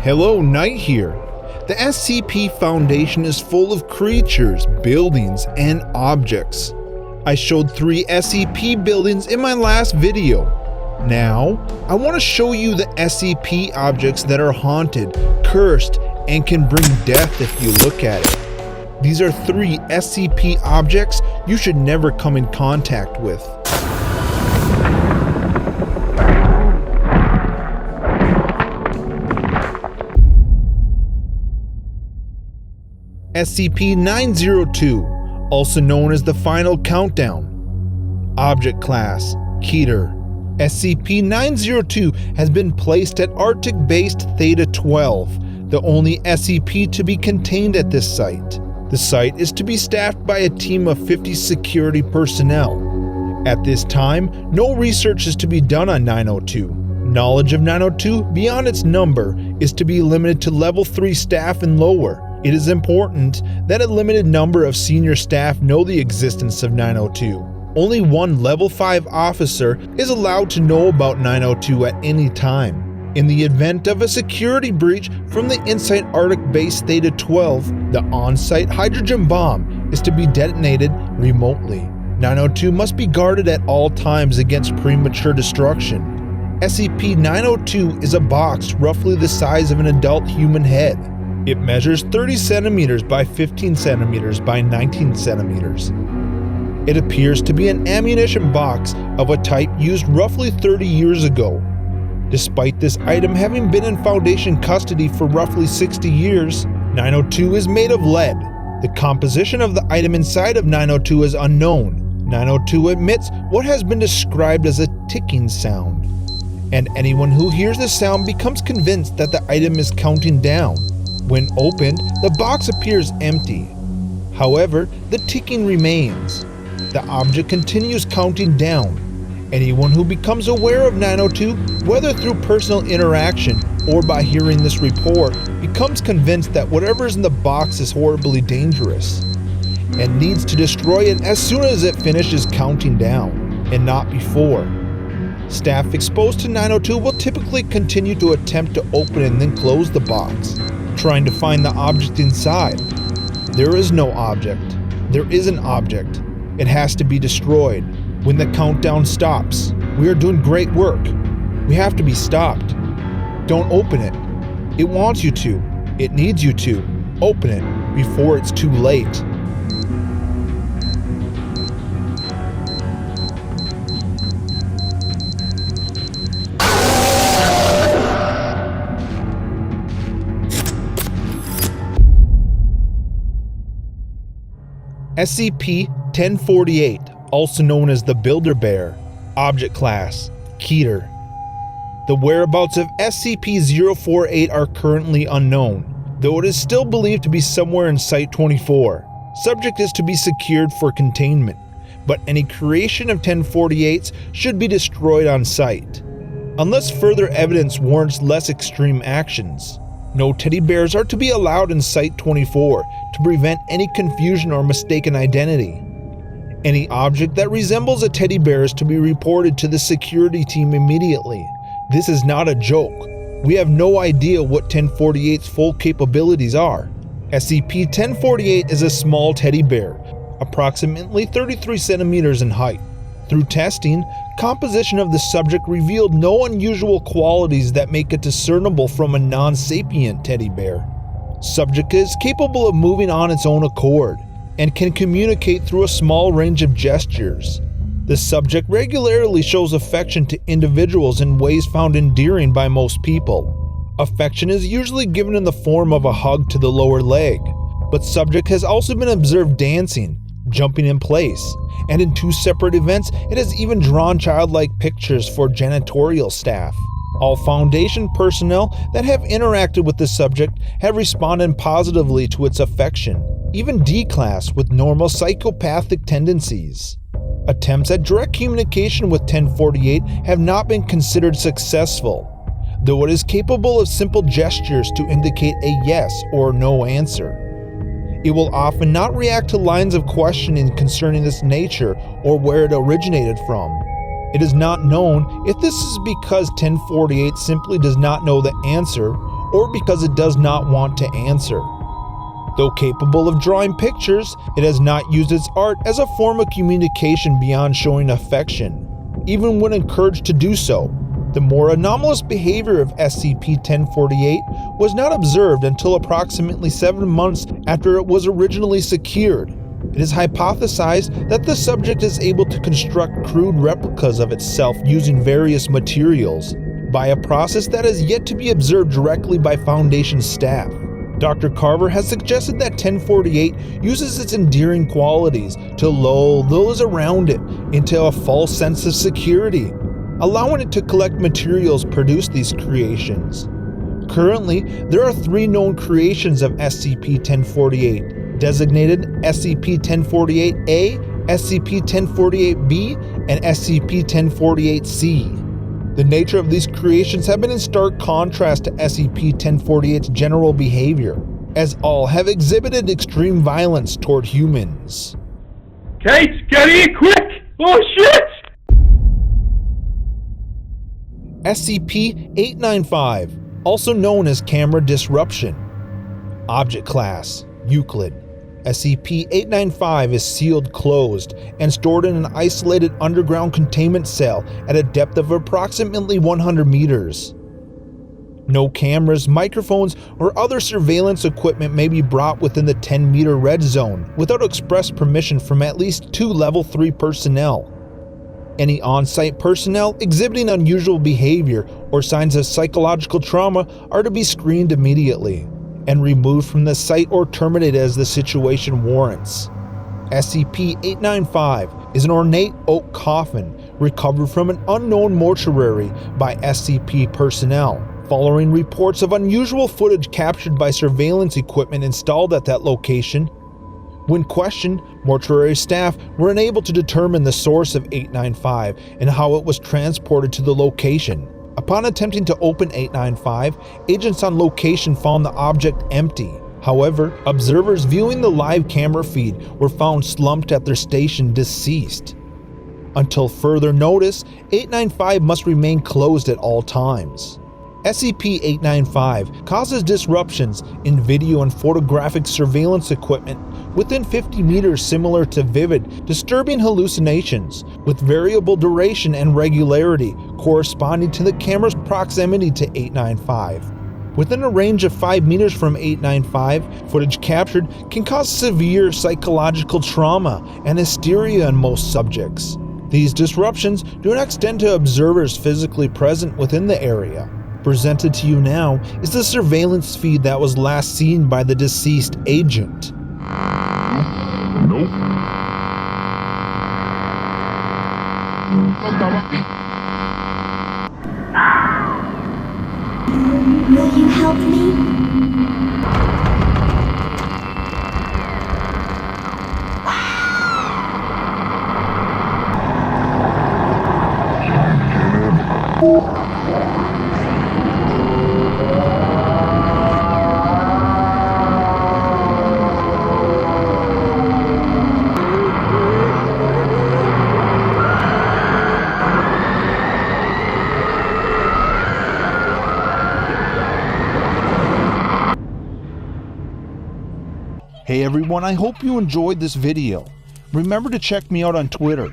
Hello, Knight here. The SCP Foundation is full of creatures, buildings, and objects. I showed 3 SCP buildings in my last video. Now, I want to show you the SCP objects that are haunted, cursed, and can bring death if you look at it. These are 3 SCP objects you should never come in contact with. SCP-902, also known as the Final Countdown. Object Class: Keter. SCP-902 has been placed at Arctic-based Theta-12, the only SCP to be contained at this site. The site is to be staffed by a team of 50 security personnel. At this time, no research is to be done on 902. Knowledge of 902 beyond its number is to be limited to level 3 staff and lower. It is important that a limited number of senior staff know the existence of 902. Only one level 5 officer is allowed to know about 902 at any time. In the event of a security breach from the inside Arctic base Theta-12, the on-site hydrogen bomb is to be detonated remotely. 902 must be guarded at all times against premature destruction. SCP-902 is a box roughly the size of an adult human head. It measures 30 centimeters by 15 centimeters by 19 centimeters. It appears to be an ammunition box of a type used roughly 30 years ago. Despite this item having been in Foundation custody for roughly 60 years, 902 is made of lead. The composition of the item inside of 902 is unknown. 902 emits what has been described as a ticking sound, and anyone who hears the sound becomes convinced that the item is counting down. When opened, the box appears empty. However, the ticking remains. The object continues counting down. Anyone who becomes aware of 902, whether through personal interaction or by hearing this report, becomes convinced that whatever is in the box is horribly dangerous and needs to destroy it as soon as it finishes counting down, and not before. Staff exposed to 902 will typically continue to attempt to open and then close the box, trying to find the object inside. There is no object. There is an object. It has to be destroyed. When the countdown stops, we are doing great work. We have to be stopped. Don't open it. It wants you to. It needs you to. Open it before it's too late. SCP-1048, also known as the Builder Bear. Object Class: Keter. The whereabouts of SCP-048 are currently unknown, though it is still believed to be somewhere in Site-24. Subject is to be secured for containment, but any creation of 1048s should be destroyed on site, unless further evidence warrants less extreme actions. No teddy bears are to be allowed in Site-24 to prevent any confusion or mistaken identity. Any object that resembles a teddy bear is to be reported to the security team immediately. This is not a joke. We have no idea what 1048's full capabilities are. SCP-1048 is a small teddy bear, approximately 33 centimeters in height. Through testing, composition of the subject revealed no unusual qualities that make it discernible from a non-sapient teddy bear. Subject is capable of moving on its own accord and can communicate through a small range of gestures. The subject regularly shows affection to individuals in ways found endearing by most people. Affection is usually given in the form of a hug to the lower leg, but subject has also been observed dancing, jumping in place, and in 2 separate events it has even drawn childlike pictures for janitorial staff. All Foundation personnel that have interacted with the subject have responded positively to its affection, even D-Class with normal psychopathic tendencies. Attempts at direct communication with 1048 have not been considered successful, though it is capable of simple gestures to indicate a yes or no answer. It will often not react to lines of questioning concerning its nature or where it originated from. It is not known if this is because 1048 simply does not know the answer or because it does not want to answer. Though capable of drawing pictures, it has not used its art as a form of communication beyond showing affection, even when encouraged to do so. The more anomalous behavior of SCP-1048 was not observed until approximately 7 months after it was originally secured. It is hypothesized that the subject is able to construct crude replicas of itself using various materials, by a process that is yet to be observed directly by Foundation staff. Dr. Carver has suggested that 1048 uses its endearing qualities to lull those around it into a false sense of security, allowing it to collect materials produce these creations. Currently, there are 3 known creations of SCP-1048, designated SCP-1048-A, SCP-1048-B, and SCP-1048-C. The nature of these creations have been in stark contrast to SCP-1048's general behavior, as all have exhibited extreme violence toward humans. Kate, get here quick! Oh shit! SCP-895, also known as Camera Disruption. Object Class: Euclid. SCP-895 is sealed closed and stored in an isolated underground containment cell at a depth of approximately 100 meters. No cameras, microphones, or other surveillance equipment may be brought within the 10-meter red zone without express permission from at least 2 Level 3 personnel. Any on-site personnel exhibiting unusual behavior or signs of psychological trauma are to be screened immediately and removed from the site or terminated as the situation warrants. SCP-895 is an ornate oak coffin recovered from an unknown mortuary by SCP personnel, following reports of unusual footage captured by surveillance equipment installed at that location. When questioned, mortuary staff were unable to determine the source of 895 and how it was transported to the location. Upon attempting to open 895, agents on location found the object empty. However, observers viewing the live camera feed were found slumped at their station deceased. Until further notice, 895 must remain closed at all times. SCP-895 causes disruptions in video and photographic surveillance equipment within 50 meters, similar to vivid, disturbing hallucinations with variable duration and regularity corresponding to the camera's proximity to 895. Within a range of 5 meters from 895, footage captured can cause severe psychological trauma and hysteria in most subjects. These disruptions do not extend to observers physically present within the area. Presented to you now is the surveillance feed that was last seen by the deceased agent. Nope. Will you help me? Hey everyone, I hope you enjoyed this video. Remember to check me out on Twitter